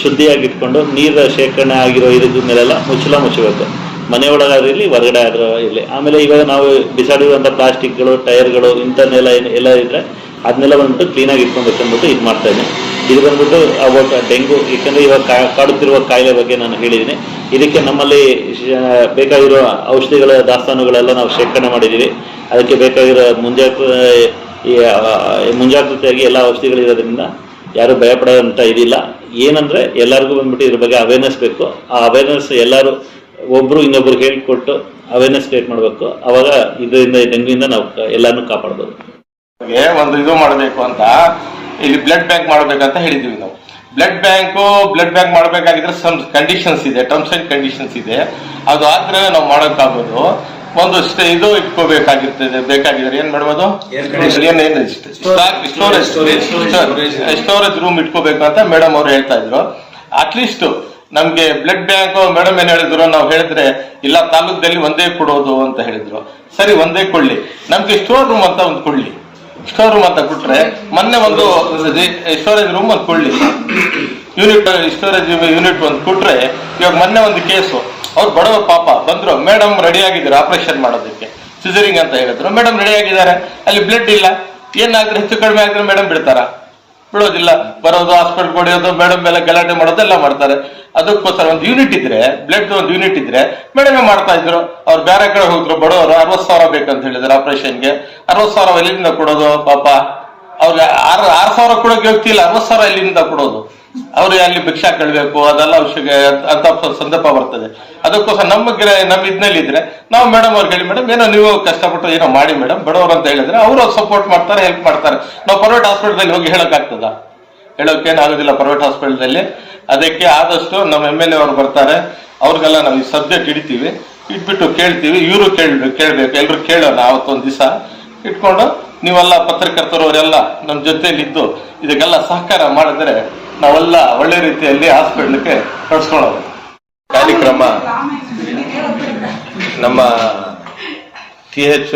ಶುದ್ಧಿಯಾಗಿ ಇಟ್ಕೊಂಡು ನೀರ ಶೇಖರಣೆ ಆಗಿರೋ ಇದ್ರ ಮೇಲೆಲ್ಲ ಮುಚ್ಚಬೇಕು. ಮನೆ ಒಳಗಾದ್ರಲ್ಲಿ ಹೊರಗಡೆ ಆದ್ರೂ ಇರಲಿ. ಆಮೇಲೆ ಇವಾಗ ನಾವು ಬಿಸಾಡಿರುವಂಥ ಪ್ಲಾಸ್ಟಿಕ್ಗಳು, ಟೈರ್ಗಳು ಇಂಥನ್ನೆಲ್ಲ ಎಲ್ಲ ಇದ್ರೆ ಅದನ್ನೆಲ್ಲ ಬಂದ್ಬಿಟ್ಟು ಕ್ಲೀನಾಗಿ ಇಟ್ಕೊಬೇಕು ಅಂದ್ಬಿಟ್ಟು ಇದು ಮಾಡ್ತಾ ಇದ್ದೀನಿ. ಇದು ಬಂದ್ಬಿಟ್ಟು ಅವಾಗ ಡೆಂಗು, ಯಾಕಂದ್ರೆ ಇವಾಗ ಕಾಡುತ್ತಿರುವ ಕಾಯಿಲೆ ಬಗ್ಗೆ ನಾನು ಹೇಳಿದ್ದೀನಿ. ಇದಕ್ಕೆ ನಮ್ಮಲ್ಲಿ ಬೇಕಾಗಿರೋ ಔಷಧಿಗಳ ದಾಸ್ತಾನುಗಳೆಲ್ಲ ನಾವು ಶೇಖರಣೆ ಮಾಡಿದ್ದೀವಿ. ಅದಕ್ಕೆ ಬೇಕಾಗಿರೋ ಮುಂಜಾಗ್ರತೆಯಾಗಿ ಎಲ್ಲ ಔಷಧಿಗಳಿರೋದ್ರಿಂದ ಯಾರು ಭಯಪಡೋಂಥ ಇದಿಲ್ಲ. ಏನಂದ್ರೆ ಎಲ್ಲರಿಗೂ ಬಂದ್ಬಿಟ್ಟು ಇದ್ರ ಬಗ್ಗೆ ಅವೇರ್ನೆಸ್ ಬೇಕು. ಆ ಅವೇರ್ನೆಸ್ ಎಲ್ಲರೂ ಒಬ್ರು ಇನ್ನೊಬ್ರು ಹೇಳಿಕೊಟ್ಟು ಅವೇರ್ನೆಸ್ ಕ್ರಿಯೇಟ್ ಮಾಡಬೇಕು. ಅವಾಗ ಇದರಿಂದ ಡೆಂಗ್ಯೂಯಿಂದ ನಾವು ಎಲ್ಲಾನು ಕಾಪಾಡ್ಬೋದು. ಒಂದು ಇದು ಮಾಡಬೇಕು ಅಂತ ಇಲ್ಲಿ ಬ್ಲಡ್ ಬ್ಯಾಂಕ್ ಮಾಡಬೇಕಂತ ಹೇಳಿದ್ವಿ ನಾವು. ಬ್ಲಡ್ ಬ್ಯಾಂಕ್ ಮಾಡಬೇಕಾಗಿದ್ರೆ ಸಮ್ ಕಂಡೀಷನ್ಸ್ ಇದೆ, ಟರ್ಮ್ಸ್ ಅಂಡ್ ಕಂಡೀಷನ್ಸ್ ಇದೆ. ಅದು ಆದ್ರೆ ನಾವು ಮಾಡೋಕ್ಕಾಗೋದು. ಒಂದು ಇದು ಇಟ್ಕೋಬೇಕಾಗಿರ್ತದೆ. ಬೇಕಾಗಿದ್ರೆ ಏನ್ ಮಾಡ್ಬೋದು, ಸ್ಟೋರೇಜ್ ರೂಮ್ ಇಟ್ಕೋಬೇಕು ಅಂತ ಮೇಡಮ್ ಅವ್ರು ಹೇಳ್ತಾ ಇದ್ರು. ಅಟ್ಲೀಸ್ಟ್ ನಮ್ಗೆ ಬ್ಲಡ್ ಬ್ಯಾಂಕ್ ಮೇಡಮ್ ಏನ್ ಹೇಳಿದ್ರು, ನಾವು ಹೇಳಿದ್ರೆ ಇಲ್ಲ ತಾಲೂಕದಲ್ಲಿ ಒಂದೇ ಕೊಡೋದು ಅಂತ ಹೇಳಿದ್ರು. ಸರಿ, ಒಂದೇ ಕೊಡ್ಲಿ, ನಮ್ಗೆ ಸ್ಟೋರ್ ರೂಮ್ ಅಂತ ಒಂದು ಕೊಡ್ಲಿ. ಸ್ಟೋರ್ ರೂಮ್ ಅಂತ ಕೊಟ್ರೆ ಮೊನ್ನೆ ಒಂದು ಸ್ಟೋರೇಜ್ ರೂಮ್ ಒಂದು ಕೊಡ್ಲಿ, ಸ್ಟೋರೇಜ್ ಯೂನಿಟ್ ಒಂದು ಕೊಟ್ರೆ. ಇವಾಗ ಮೊನ್ನೆ ಒಂದು ಕೇಸು, ಅವ್ರು ಬಡವ ಪಾಪ ಬಂದ್ರು, ಮೇಡಮ್ ರೆಡಿ ಆಗಿದ್ರು ಆಪರೇಷನ್ ಮಾಡೋದಕ್ಕೆ, ಸಿಸರಿಂಗ್ ಅಂತ ಹೇಳಿದ್ರು. ಮೇಡಮ್ ರೆಡಿ ಆಗಿದ್ದಾರೆ, ಅಲ್ಲಿ ಬ್ಲಡ್ ಇಲ್ಲ. ಏನಾದ್ರೆ ಹೆಚ್ಚು ಕಡಿಮೆ ಆಗಿದ್ರೆ ಮೇಡಮ್ ಬಿಡೋದಿಲ್ಲ, ಬರೋದು ಹಾಸ್ಪಿಟಲ್ ಹೊಡೆಯೋದು, ಮೇಡಮ್ ಮೇಲೆ ಗಲಾಟೆ ಮಾಡೋದು ಎಲ್ಲ ಮಾಡ್ತಾರೆ. ಅದಕ್ಕೋಸ್ಕರ ಒಂದು ಯೂನಿಟ್ ಇದ್ರೆ, ಬ್ಲಡ್ ಒಂದು ಯೂನಿಟ್ ಇದ್ರೆ ಮೇಡಮೇ ಮಾಡ್ತಾ ಇದ್ರು. ಅವ್ರು ಬೇರೆ ಕಡೆ ಹೋದ್ರು, ಬಡವರು 60,000 ಬೇಕಂತ ಹೇಳಿದ್ರು ಆಪರೇಷನ್ಗೆ. 60,000 ಎಲ್ಲಿಂದ ಕೊಡೋದು ಪಾಪ? ಅವ್ರಿಗೆ 6,000 ಕೊಡೋಕೆ ಹೋಗ್ತಿಲ್ಲ, 60,000 ಎಲ್ಲಿಂದ ಕೊಡೋದು? ಅವ್ರು ಅಲ್ಲಿ ಭಿಕ್ಷಾ ಕೇಳಬೇಕು, ಅದೆಲ್ಲ ಅವಶ್ಯಕ ಅಂತ ಸಂದರ್ಭ ಬರ್ತದೆ. ಅದಕ್ಕೋಸ್ಕರ ನಮ್ಮ ಇದ್ನಲ್ಲಿ ಇದ್ರೆ ನಾವು ಮೇಡಮ್ ಅವ್ರಿಗೆ ಹೇಳಿ, ಮೇಡಮ್ ಏನೋ ನೀವು ಕಷ್ಟಪಟ್ಟು ಏನೋ ಮಾಡಿ ಮೇಡಮ್, ಬಡವರು ಅಂತ ಹೇಳಿದ್ರೆ ಅವರು ಸಪೋರ್ಟ್ ಮಾಡ್ತಾರೆ, ಹೆಲ್ಪ್ ಮಾಡ್ತಾರೆ. ನಾವು ಪ್ರೈವೇಟ್ ಹಾಸ್ಪಿಟಲ್ದಲ್ಲಿ ಹೋಗಿ ಹೇಳೋಕ್ಕಾಗ್ತದ? ಹೇಳೋಕೇನಾಗೋದಿಲ್ಲ ಪ್ರೈವೇಟ್ ಹಾಸ್ಪಿಟಲ್ದಲ್ಲಿ. ಅದಕ್ಕೆ ಆದಷ್ಟು ನಮ್ಮ MLA ಅವರು ಬರ್ತಾರೆ, ಅವ್ರಿಗೆಲ್ಲ ನಾವು ಈ ಸಬ್ಜೆಕ್ಟ್ ಇಡ್ತೀವಿ, ಇಟ್ಬಿಟ್ಟು ಕೇಳ್ತೀವಿ. ಇವರು ಕೇಳ್ಬೇಕು, ಎಲ್ರು ಕೇಳೋಣ. ಅವತ್ತೊಂದು ದಿವಸ ಇಟ್ಕೊಂಡು ನೀವೆಲ್ಲ ಪತ್ರಕರ್ತರವರೆಲ್ಲ ನಮ್ಮ ಜೊತೆಯಲ್ಲಿದ್ದು ಇದಕ್ಕೆಲ್ಲ ಸಹಕಾರ ಮಾಡಿದ್ರೆ ನಾವೆಲ್ಲ ಒಳ್ಳೆ ರೀತಿಯಲ್ಲಿ ಹಾಸ್ಪಿಟ್ಲಿಗೆ ನಡ್ಸ್ಕೊಳ್ಳೋದು. ಕಾರ್ಯಕ್ರಮ ನಮ್ಮ TH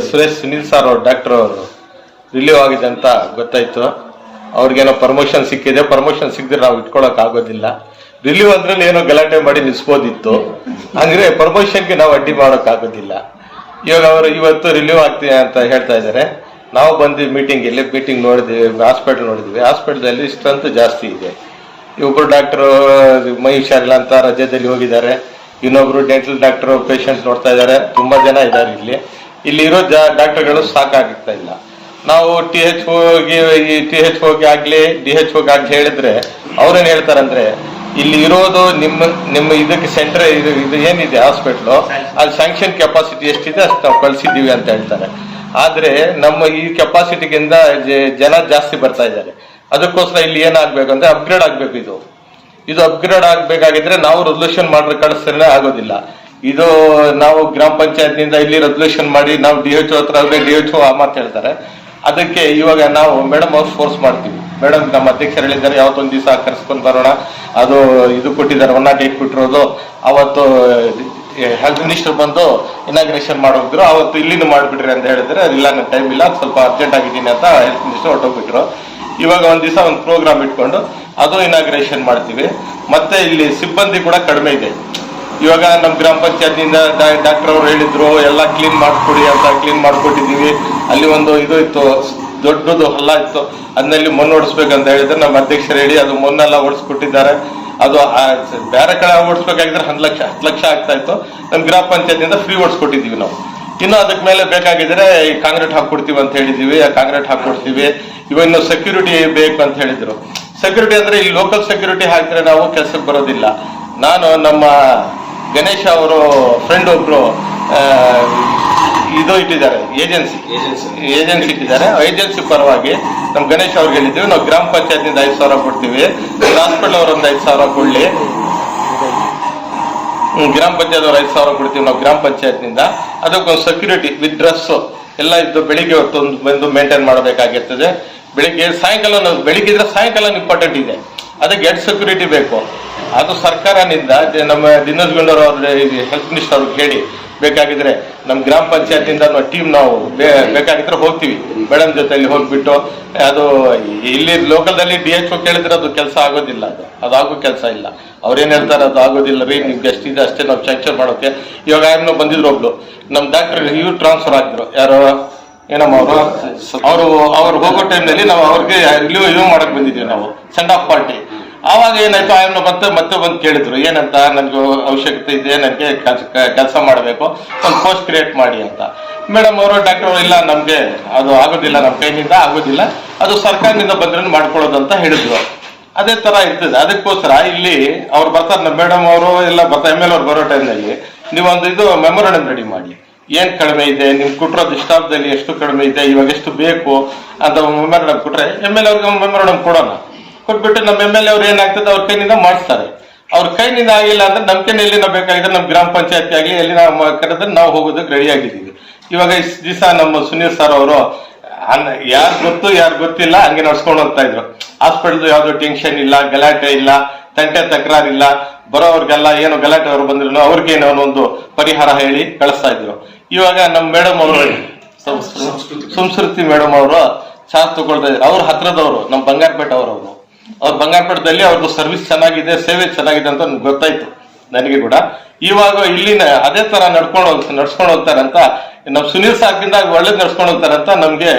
ಸುರೇಶ್ ಸುನೀಲ್ ಸರ್ ಅವರು ಡಾಕ್ಟರ್ ಅವರು ರಿಲೀವ್ ಆಗಿದೆ ಅಂತ ಗೊತ್ತಾಯ್ತು. ಅವ್ರಿಗೇನೋ ಪರ್ಮಿಷನ್ ಸಿಕ್ಕಿದೆ, ಪರ್ಮಿಷನ್ ಸಿಕ್ಕಿದ್ರೆ ನಾವು ಇಟ್ಕೊಳಕ್ ಆಗೋದಿಲ್ಲ. ರಿಲೀವ್ ಅಂದ್ರೆ ಏನೋ ಗಲಾಟೆ ಮಾಡಿ ನಿಲ್ಸ್ಬೋದಿತ್ತು, ಅಂದ್ರೆ ಪರ್ಮಿಷನ್ಗೆ ನಾವು ಅಡ್ಡಿ ಮಾಡೋಕ್ ಆಗೋದಿಲ್ಲ. ಇವಾಗ ಅವರು ಇವತ್ತು ರಿಲೀವ್ ಆಗ್ತೀವಿ ಅಂತ ಹೇಳ್ತಾ ಇದ್ದಾರೆ. ನಾವು ಬಂದು ಮೀಟಿಂಗ್ ನೋಡಿದ್ವಿ, ಹಾಸ್ಪಿಟಲ್ ನೋಡಿದ್ವಿ. ಹಾಸ್ಪಿಟಲ್ದಲ್ಲಿ ಸ್ಟ್ರೆಂತ್ ಜಾಸ್ತಿ ಇದೆ. ಒಬ್ಬರು ಡಾಕ್ಟರ್ ಮೈ ಹುಷಾರಿಲ್ಲ ಅಂತ ರಜೆದಲ್ಲಿ ಹೋಗಿದ್ದಾರೆ, ಇನ್ನೊಬ್ರು ಡೆಂಟಲ್ ಡಾಕ್ಟರ್ ಪೇಷಂಟ್ಸ್ ನೋಡ್ತಾ ಇದ್ದಾರೆ. ತುಂಬಾ ಜನ ಇದ್ದಾರೆ ಇಲ್ಲಿ ಇರೋ ಡಾಕ್ಟರ್ಗಳು ಸಾಕಾಗ್ತಾ ಇಲ್ಲ. ನಾವು TH ಆಗ್ಲಿ DH ಆಗ್ಲಿ ಹೇಳಿದ್ರೆ ಅವ್ರೇನ್ ಹೇಳ್ತಾರಂದ್ರೆ, ಇಲ್ಲಿ ಇರೋದು ನಿಮ್ಮ ಇದಕ್ಕೆ ಸೆಂಟರ್ ಇದು ಏನಿದೆ ಹಾಸ್ಪಿಟ್ಲು, ಅಲ್ಲಿ ಸ್ಯಾಂಕ್ಷನ್ ಕೆಪಾಸಿಟಿ ಎಷ್ಟಿದೆ ಅಷ್ಟು ನಾವು ಕಳ್ಸಿದ್ದೀವಿ ಅಂತ ಹೇಳ್ತಾರೆ. ಆದ್ರೆ ನಮ್ಮ ಈ ಕೆಪಾಸಿಟಿಗಿಂತ ಜನ ಜಾಸ್ತಿ ಬರ್ತಾ ಇದ್ದಾರೆ. ಅದಕ್ಕೋಸ್ಕರ ಇಲ್ಲಿ ಏನಾಗ್ಬೇಕಂದ್ರೆ ಅಪ್ಗ್ರೇಡ್ ಆಗ್ಬೇಕು. ಇದು ಅಪ್ಗ್ರೇಡ್ ಆಗ್ಬೇಕಾಗಿದ್ರೆ ನಾವು ರೆಸಲ್ಯೂಷನ್ ಮಾಡ್ರೆ ಕಳಿಸ್ತಾರೆ ಆಗೋದಿಲ್ಲ. ಇದು ನಾವು ಗ್ರಾಮ ಪಂಚಾಯತ್ನಿಂದ ಇಲ್ಲಿ ರೆಸಲ್ಯೂಷನ್ ಮಾಡಿ ನಾವು DHO ಹತ್ರ DHO ಆ ಮಾತು ಹೇಳ್ತಾರೆ. ಅದಕ್ಕೆ ಇವಾಗ ನಾವು ಮೇಡಮ್ ಅವ್ರು ಫೋರ್ಸ್ ಮಾಡ್ತೀವಿ. ಮೇಡಮ್ ನಮ್ಮ ಅಧ್ಯಕ್ಷರು ಹೇಳಿದ್ದಾರೆ, ಯಾವತ್ತೊಂದು ದಿವಸ ಕರ್ಸ್ಕೊಂಡು ಬರೋಣ. ಅದು ಇದು ಕೊಟ್ಟಿದ್ದಾರೆ, 108 ಕೊಟ್ಟಿರೋದು. ಅವತ್ತು ಹೆಲ್ತ್ ಮಿನಿಸ್ಟರ್ ಬಂದು ಇನಾಗ್ರೇಷನ್ ಮಾಡೋಗಿದ್ರು, ಅವತ್ತು ಇಲ್ಲಿನೂ ಮಾಡಿಬಿಟ್ರಿ ಅಂತ ಹೇಳಿದ್ರೆ, ಇಲ್ಲ ನನ್ನ ಟೈಮ್ ಇಲ್ಲ, ಸ್ವಲ್ಪ ಅರ್ಜೆಂಟ್ ಆಗಿದ್ದೀನಿ ಅಂತ ಹೆಲ್ತ್ ಮಿನಿಸ್ಟರ್ ಹೊರಟೋಗ್ಬಿಟ್ರು. ಇವಾಗ ಒಂದ್ ದಿವಸ ಒಂದು ಪ್ರೋಗ್ರಾಮ್ ಇಟ್ಕೊಂಡು ಅದು ಇನಾಗ್ರೇಷನ್ ಮಾಡ್ತೀವಿ. ಮತ್ತೆ ಇಲ್ಲಿ ಸಿಬ್ಬಂದಿ ಕೂಡ ಕಡಿಮೆ ಇದೆ. ಇವಾಗ ನಮ್ಮ ಗ್ರಾಮ ಪಂಚಾಯತ್ನಿಂದ ಡಾಕ್ಟರ್ ಅವರು ಹೇಳಿದ್ರು ಎಲ್ಲ ಕ್ಲೀನ್ ಮಾಡಿಕೊಡಿ ಅಂತ, ಕ್ಲೀನ್ ಮಾಡಿಕೊಟ್ಟಿದ್ದೀವಿ. ಅಲ್ಲಿ ಒಂದು ಇದು ಇತ್ತು, ದೊಡ್ಡದು ಹಲ್ಲ ಇತ್ತು, ಅದನ್ನಲ್ಲಿ ಮಣ್ಣು ಓಡಿಸ್ಬೇಕಂತ ಹೇಳಿದ್ರೆ ನಮ್ಮ ಅಧ್ಯಕ್ಷರು ಹೇಳಿ ಅದು ಮಣ್ಣೆಲ್ಲ ಓಡಿಸ್ಕೊಟ್ಟಿದ್ದಾರೆ. ಅದು ಬೇರೆ ಕಡೆ ಓಡಿಸ್ಬೇಕಾಗಿದ್ರೆ 10 ಲಕ್ಷ ಆಗ್ತಾ ಇತ್ತು. ನಮ್ಮ ಗ್ರಾಮ ಪಂಚಾಯತ್ನಿಂದ ಫ್ರೀ ಓಡಿಸ್ಕೊಟ್ಟಿದ್ದೀವಿ ನಾವು. ಇನ್ನು ಅದಕ್ಕೆ ಮೇಲೆ ಬೇಕಾಗಿದ್ರೆ ಈ ಕಾಂಕ್ರೀಟ್ ಹಾಕೊಡ್ತೀವಿ ಅಂತ ಹೇಳಿದೀವಿ, ಆ ಕಾಂಕ್ರೀಟ್ ಹಾಕೊಡ್ತೀವಿ. ಇವಾಗ ಇನ್ನು ಸೆಕ್ಯೂರಿಟಿ ಬೇಕು ಅಂತ ಹೇಳಿದ್ರು. ಸೆಕ್ಯೂರಿಟಿ ಅಂದ್ರೆ ಈ ಲೋಕಲ್ ಸೆಕ್ಯೂರಿಟಿ ಹಾಕಿದ್ರೆ ನಾವು ಕೆಲಸಕ್ಕೆ ಬರೋದಿಲ್ಲ. ನಾನು ನಮ್ಮ ಗಣೇಶ್ ಅವರು ಫ್ರೆಂಡ್ ಒಬ್ರು ಇದು ಇಟ್ಟಿದ್ದಾರೆ, ಏಜೆನ್ಸಿ ಇಟ್ಟಿದ್ದಾರೆ. ಏಜೆನ್ಸಿ ಪರವಾಗಿ ನಮ್ಮ ಗಣೇಶ್ ಅವ್ರಿಗೆ ಹೇಳಿದ್ದೀವಿ, ನಾವು ಗ್ರಾಮ ಪಂಚಾಯತ್ನಿಂದ 5,000 ಕೊಡ್ತೀವಿ, ಹಾಸ್ಪಿಟಲ್ ಅವರೊಂದು 5,000 ಕೊಡ್ಲಿ, ಗ್ರಾಮ ಪಂಚಾಯತ್ ಅವ್ರು 5,000 ಕೊಡ್ತೀವಿ ನಾವು ಗ್ರಾಮ ಪಂಚಾಯತ್ನಿಂದ. ಅದಕ್ಕೊಂದು ಸೆಕ್ಯೂರಿಟಿ ವಿತ್ ಡ್ರೆಸ್ ಎಲ್ಲ ಇದ್ದು ಬೆಳಿಗ್ಗೆ ಹೊತ್ತೊಂದು ಬಂದು ಮೇಂಟೈನ್ ಮಾಡಬೇಕಾಗಿರ್ತದೆ. ಬೆಳಿಗ್ಗೆ ಬೆಳಿಗ್ಗೆ ಸಾಯಂಕಾಲ ಇಂಪಾರ್ಟೆಂಟ್ ಇದೆ. ಅದಕ್ಕೆ 2 ಸೆಕ್ಯೂರಿಟಿ ಬೇಕು. ಅದು ಸರ್ಕಾರನಿಂದ ನಮ್ಮ ದಿನೇಶ್ ಗುಂಡೂರಾವ್ ಅವ್ರ ಹೆಲ್ತ್ ಮಿನಿಸ್ಟರ್ ಅವ್ರಿಗೆ ಹೇಳಿ, ಬೇಕಾಗಿದ್ರೆ ನಮ್ಮ ಗ್ರಾಮ ಪಂಚಾಯತಿಂದ ಟೀಮ್ ನಾವು ಬೇಕಾಗಿದ್ರೆ ಹೋಗ್ತೀವಿ ಮೇಡಮ್ ಜೊತೆಲಿ ಹೋಗ್ಬಿಟ್ಟು. ಅದು ಇಲ್ಲಿ ಲೋಕಲ್ದಲ್ಲಿ DHO ಕೇಳಿದ್ರೆ ಅದು ಕೆಲಸ ಆಗೋದಿಲ್ಲ, ಅದಾಗೋ ಕೆಲಸ ಇಲ್ಲ. ಅವ್ರೇನ್ ಹೇಳ್ತಾರೆ, ಅದು ಆಗೋದಿಲ್ಲ ರೀ, ನಿಮ್ಗೆ ಎಷ್ಟಿದೆ ಅಷ್ಟೇ ನಾವು ಸ್ಯಾಂಕ್ಷನ್ ಮಾಡೋಕೆ. ಇವಾಗ ಏನೋ ಬಂದಿದ್ರು ಒಬ್ಳು ನಮ್ಮ ಡಾಕ್ಟರ್, ಇವ್ರು ಟ್ರಾನ್ಸ್ಫರ್ ಆಗಿದ್ರು, ಯಾರೋ ಏನಮ್ಮ ಅವರು ಹೋಗೋ ಟೈಮ್ನಲ್ಲಿ ನಾವು ಅವ್ರಿಗೆ ಇದು ಮಾಡಕ್ ಬಂದಿದ್ವಿ ನಾವು, ಸೆಂಡ್ ಆಫ್ ಪಾರ್ಟಿ. ಆವಾಗ ಏನಾಯ್ತು, ಆಯಮ್ಮ ಮತ್ತೆ ಬಂದು ಕೇಳಿದ್ರು, ಏನಂತ, ನನ್ಗೆ ಅವಶ್ಯಕತೆ ಇದೆ, ನನಗೆ ಕೆಲಸ ಮಾಡಬೇಕು, ಒಂದು ಪೋಸ್ಟ್ ಕ್ರಿಯೇಟ್ ಮಾಡಿ ಅಂತ. ಮೇಡಮ್ ಅವರು ಡಾಕ್ಟರ್ ಅವರು, ಇಲ್ಲ ನಮ್ಗೆ ಅದು ಆಗೋದಿಲ್ಲ, ನಮ್ಮ ಕೈನಿಂದ ಆಗೋದಿಲ್ಲ, ಅದು ಸರ್ಕಾರದಿಂದ ಬಂದ್ರೆ ಮಾಡ್ಕೊಳ್ಳೋದು ಅಂತ ಹೇಳಿದ್ರು. ಅದೇ ತರ ಇರ್ತದೆ. ಅದಕ್ಕೋಸ್ಕರ ಇಲ್ಲಿ ಅವ್ರು ಬರ್ತಾರೆ, ನಮ್ಮ ಮೇಡಮ್ ಅವರು ಎಲ್ಲ ಬರ್ತಾರೆ, MLA ಅವ್ರು ಬರೋ ಟೈಮ್ನಲ್ಲಿ ನೀವೊಂದು ಇದು ಮೆಮೊರಂಡಮ್ ರೆಡಿ ಮಾಡಿ, ಏನ್ ಕಡಿಮೆ ಇದೆ, ನಿಮ್ಗೆ ಕೊಟ್ಟಿರೋದು ಸ್ಟಾಫ್ದಲ್ಲಿ ಎಷ್ಟು ಕಡಿಮೆ ಇದೆ, ಇವಾಗ ಎಷ್ಟು ಬೇಕು ಅಂತ ಮೆಮೊರಂಡಮ್ ಕೊಟ್ರೆ MLA ಅವ್ರಿಗೆ ಮೆಮೊರಂಡಮ್ ಕೊಡೋಣ. ಕೊಟ್ಬಿಟ್ಟು ನಮ್ಮ MLA ಅವ್ರು ಏನಾಗ್ತದೆ ಅವ್ರ ಕೈನಿಂದ ಮಾಡಿಸ್ತಾರೆ. ಅವ್ರ ಕೈನಿಂದ ಆಗಿಲ್ಲ ಅಂದ್ರೆ ನಮ್ಮ ಕೈನ ಎಲ್ಲಿನ ಬೇಕಾಗಿದ್ರೆ ನಮ್ಮ ಗ್ರಾಮ ಪಂಚಾಯತಿ ಆಗಲಿ ಎಲ್ಲಿ ನಾವು ಕರೆದ್ರೆ ನಾವು ಹೋಗೋದಕ್ಕೆ ರೆಡಿ ಆಗಿದ್ದೀವಿ. ಇವಾಗ ಇಷ್ಟು ದಿವಸ ನಮ್ಮ ಸುನೀಲ್ ಸರ್ ಅವರು ಯಾರು ಗೊತ್ತು ಯಾರು ಗೊತ್ತಿಲ್ಲ ಹಂಗೆ ನಡ್ಸ್ಕೊಂಡು ಹೋಗ್ತಾ ಇದ್ರು. ಹಾಸ್ಪಿಟಲ್ ಯಾವ್ದು ಟೆನ್ಷನ್ ಇಲ್ಲ, ಗಲಾಟೆ ಇಲ್ಲ, ತಂಟೆ ತಕರಾರಿಲ್ಲ. ಬರೋವ್ರಿಗೆಲ್ಲ ಏನು ಗಲಾಟೆ ಅವರು ಬಂದ್ರು ಅವ್ರಿಗೇನೋ ಒಂದು ಪರಿಹಾರ ಹೇಳಿ ಕಳಿಸ್ತಾ ಇದ್ರು. ಇವಾಗ ನಮ್ಮ ಮೇಡಮ್ ಅವರು ಸಂಸ್ಕೃತಿ ಮೇಡಮ್ ಅವರು ಚಾರ್ಜ್ ತಗೊಳ್ತಾ ಇದ್ರು. ಅವ್ರ ಹತ್ರದವರು ನಮ್ಮ ಬಂಗಾರಪೇಟೆ ಅವ್ರು ಅವ್ರ ಬಂಗಾರಪೇಟದಲ್ಲಿ ಅವ್ರದ್ದು ಸರ್ವಿಸ್ ಚೆನ್ನಾಗಿದೆ, ಸೇವೆ ಚೆನ್ನಾಗಿದೆ ಅಂತ ಗೊತ್ತಾಯ್ತು ನನಗೆ ಕೂಡ. ಇವಾಗ ಇಲ್ಲಿನ ಅದೇ ತರ ನಡ್ಸ್ಕೊಂಡು ಹೋಗ್ತಾರಂತ ನಮ್ಮ ಸುನೀಲ್ ಸಾಕಿಂದ ಒಳ್ಳೇದ್ ನಡ್ಸ್ಕೊಂಡು ಹೋಗ್ತಾರಂತ ನಮ್ಗೆ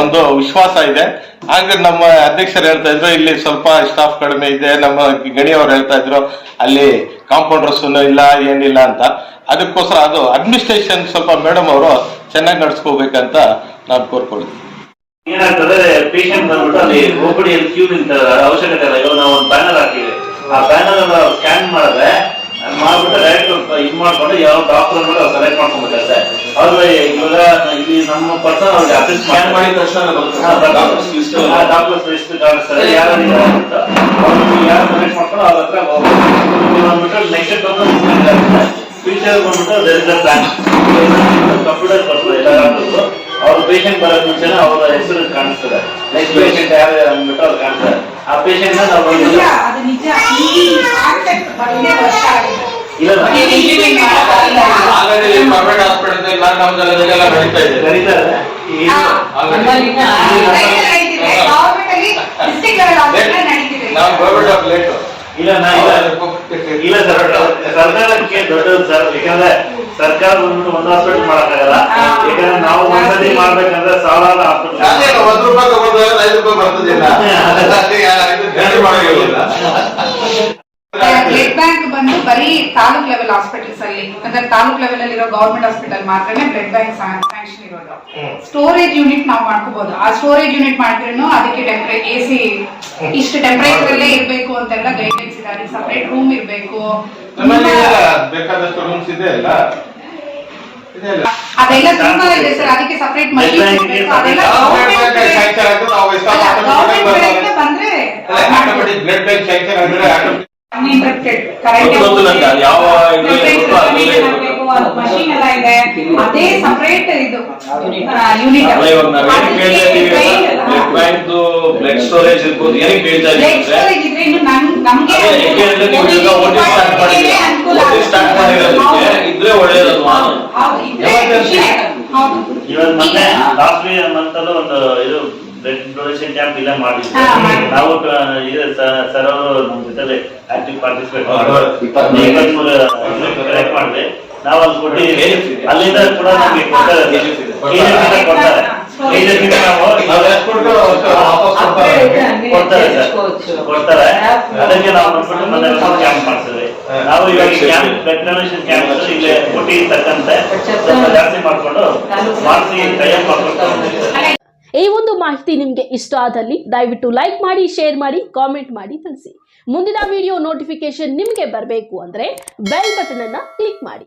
ಒಂದು ವಿಶ್ವಾಸ ಇದೆ. ಹಾಗೆ ನಮ್ಮ ಅಧ್ಯಕ್ಷರು ಹೇಳ್ತಾ ಇದ್ರು ಇಲ್ಲಿ ಸ್ವಲ್ಪ ಸ್ಟಾಫ್ ಕಡಿಮೆ ಇದೆ. ನಮ್ಮ ಗಣಿ ಅವ್ರು ಹೇಳ್ತಾ ಇದ್ರು ಅಲ್ಲಿ ಕಾಂಪೌಂಡರ್ಸ್ ಇಲ್ಲ ಏನಿಲ್ಲ ಅಂತ. ಅದಕ್ಕೋಸ್ಕರ ಅದು ಅಡ್ಮಿನಿಸ್ಟ್ರೇಷನ್ ಸ್ವಲ್ಪ ಮೇಡಮ್ ಅವರು ಚೆನ್ನಾಗಿ ನಡ್ಸ್ಕೋಬೇಕಂತ ನಾನು ಕೋರ್ಕೊಳ್ತೀನಿ. ಏನಾಗ್ತದೆ, ಪೇಷಂಟ್ ಬಂದ್ಬಿಟ್ಟು ಅಲ್ಲಿ ಓಪಿಡಿಯಲ್ಲಿ ಕ್ಯೂ ನಿಂತ ಅವಶ್ಯಕತೆ ಇಲ್ಲ. ಇವಾಗ ನಾವು ಒಂದು ಪ್ಯಾನಲ್ ಹಾಕಿವಿ, ಆ ಪ್ಯಾನಲ್ ಸ್ಕ್ಯಾನ್ ಮಾಡಿದ್ರೆ ಮಾಡ್ಬಿಟ್ಟು ಡೈರೆಕ್ಟ್ ಇದು ಮಾಡ್ಕೊಂಡು ಯಾವ ಡಾಕ್ಟರ್ ಕೂಡ ಸೆಲೆಕ್ಟ್ ಮಾಡ್ಕೊಂಡ್ಬಿಡ್ತಾರೆ. ಅವ್ರು ಇವಾಗ ಇಲ್ಲಿ ನಮ್ಮ ಪರ್ಸನ್ ಅವ್ರಿಗೆ ಅಸಿಸ್ಟ್ ಸ್ಕ್ಯಾನ್ ಮಾಡಿದ ತಕ್ಷಣ ಡಾಕ್ಟರ್ಸ್ ಲಿಸ್ಟ್ ಕಾಣಿಸ್ತಾರೆ, ಯಾರು ಯಾರು ಸೆಲೆಕ್ಟ್ ಮಾಡ್ಕೊಂಡು ಅವ್ರ ಹತ್ರ ಬಂದ್ಬಿಟ್ಟು ನೆಕ್ಸ್ಟ್ ಫ್ಯೂಚರ್ ಬಂದ್ಬಿಟ್ಟು there is a plan. Computer ಬರ್ತದೆ ಎಲ್ಲ ಡಾಕ್ಟರ್ಸ್. ಅವ್ರ ಪೇಷಂಟ್ ಬರೋದ್ ಮುಂಚೆನೆ ಅವರ ಹೆಸರು ಕಾಣಿಸ್ತದೆ, ನೆಕ್ಸ್ಟ್ ಪೇಷಂಟ್ ಯಾರು ಅಂದ್ಬಿಟ್ಟು ಅವ್ರು ಕಾಣಿಸ್ತಾರೆ. ಆ ಪೇಷಂಟ್ ನ ನಾವು ಇಲ್ಲ ಸರ್, ಸರ್ಕಾರಕ್ಕೆ ದೊಡ್ಡದು ಸರ್. ಯಾಕಂದ್ರೆ ಸರ್ಕಾರ ಬಂದ್ಬಿಟ್ಟು ಒಂದು ಹಾಸ್ಪಿಟಲ್ ಮಾಡಕ್ಕಾಗಲ್ಲ. ಯಾಕಂದ್ರೆ ನಾವು ಒಂದ್ಸತಿ ಮಾಡ್ಬೇಕಂದ್ರೆ ಸಾವಿರಾರು ಹಾಸ್ಪಿಟಲ್ ಬ್ಲಡ್ ಬ್ಯಾಂಕ್ ಬಂದು ಬರೀ ತಾಲೂಕ್ ಲೆವೆಲ್ ಹಾಸ್ಪಿಟಲ್ಸ್ ಅಲ್ಲಿ ಅಂದ್ರೆ ತಾಲೂಕ್ ಲೆವೆಲ್ ಅಲ್ಲಿ ಇರೋ ಗವರ್ಮೆಂಟ್ ಹಾಸ್ಪಿಟಲ್ ಮಾತ್ರನೇ ಬ್ಲಡ್ ಬ್ಯಾಂಕ್ ಸ್ಯಾಂಕ್ಷನ್ ಇರೋದು. ಸ್ಟೋರೇಜ್ ಯೂನಿಟ್ ನಾವು ಮಾಡ್ಕೋಬಹುದು. ಆ ಸ್ಟೋರೇಜ್ ಯೂನಿಟ್ ಮಾಡಿದ್ರೂ ಅದಕ್ಕೆ AC ಇಷ್ಟು ಟೆಂಪರೇಚರ್ ಅಲ್ಲೇ ಇರ್ಬೇಕು ಅಂತೆಲ್ಲ ಗೈಡ್ಲೈನ್ಸ್ ಇದೆ. ಅದಕ್ಕೆ ಸಪರೇಟ್ ರೂಮ್ ಇರ್ಬೇಕು, ಬೇಕಾದಷ್ಟು ರೂಮ್ಸ್ ಇದೆ ಅಲ್ಲ, ಅದೆಲ್ಲ ತುಂಬಾ ಇದೆ ಸರ್. ಅದಕ್ಕೆ ಸಪರೇಟ್ ಅದೆಲ್ಲ ಬಂದ್ರೆ ಬ್ಲಡ್ ಬ್ಯಾಂಕ್ ಸ್ಯಾಂಕ್ಷನ್ ಅಂದ್ರೆ ಮಷೀನ್ ಎಲ್ಲ ಇದೆ. ಅದೇ ಸಪರೇಟ್ ಇದು ಯೂನಿಟ್ ಬ್ಲಡ್ ಸ್ಟೋರೇಜ್ ಇರ್ಬೋದು. ಏನಕ್ಕೆ ಹೇಳ್ತಾ ಇದ್ರೆ ಇದ್ರೆ ಒಳ್ಳೇದಲ್ವಾ? ಇವಾಗ ಮೊನ್ನೆ ಲಾಸ್ಟ್ ಮಂತ್ ಅಲ್ಲೂ ಒಂದು ಇದು ಬ್ಲಡ್ ಡೊನೇಷನ್ ಕ್ಯಾಂಪ್ ಇಲ್ಲೇ ಮಾಡಿದ್ವಿ ನಾವು. ಸರ್ ಅವರು ನಮ್ಮ ಜೊತೆ ಆಕ್ಟಿವ್ ಪಾರ್ಟಿಸಿಪೇಟ್ ಕಲೆಕ್ಟ್ ಮಾಡಿದ್ವಿ. ನಾವು ಅಲ್ಲಿ ಕೊಟ್ಟಿದ್ದೀವಿ. ಅಲ್ಲಿಂದ ಕೂಡ ನಮಗೆ ಕೊಡ್ತಾರೆ, ಕೊಡ್ತಾರೆ. ಅದಕ್ಕೆ ನಾವು ಕ್ಯಾಂಪ್ ಮಾಡ್ತೀವಿ. ನಾವು ಇವಾಗ ಕ್ಯಾಂಪ್ ಬ್ಲಡ್ ಡೊನೇಷನ್ ಕ್ಯಾಂಪ್ ಇಲ್ಲಿ ಕೊಟ್ಟಿ ತಕ್ಕಂತೆ ಸ್ವಲ್ಪ ಜಾಸ್ತಿ ಮಾಡ್ಕೊಂಡು ಮಾಡಿಸಿ ಕೈಯಲ್ಲಿ ಮಾಡ್ಕೊಂಡು. ಈ ಒಂದು ಮಾಹಿತಿ ನಿಮಗೆ ಇಷ್ಟ ಆದಲ್ಲಿ ದಯವಿಟ್ಟು ಲೈಕ್ ಮಾಡಿ, ಶೇರ್ ಮಾಡಿ, ಕಾಮೆಂಟ್ ಮಾಡಿ ತಿಳಿಸಿ. ಮುಂದಿನ ವಿಡಿಯೋ ನೋಟಿಫಿಕೇಶನ್ ನಿಮಗೆ ಬರಬೇಕು ಅಂದರೆ ಬೆಲ್ ಬಟನ್ ಅನ್ನು ಕ್ಲಿಕ್ ಮಾಡಿ.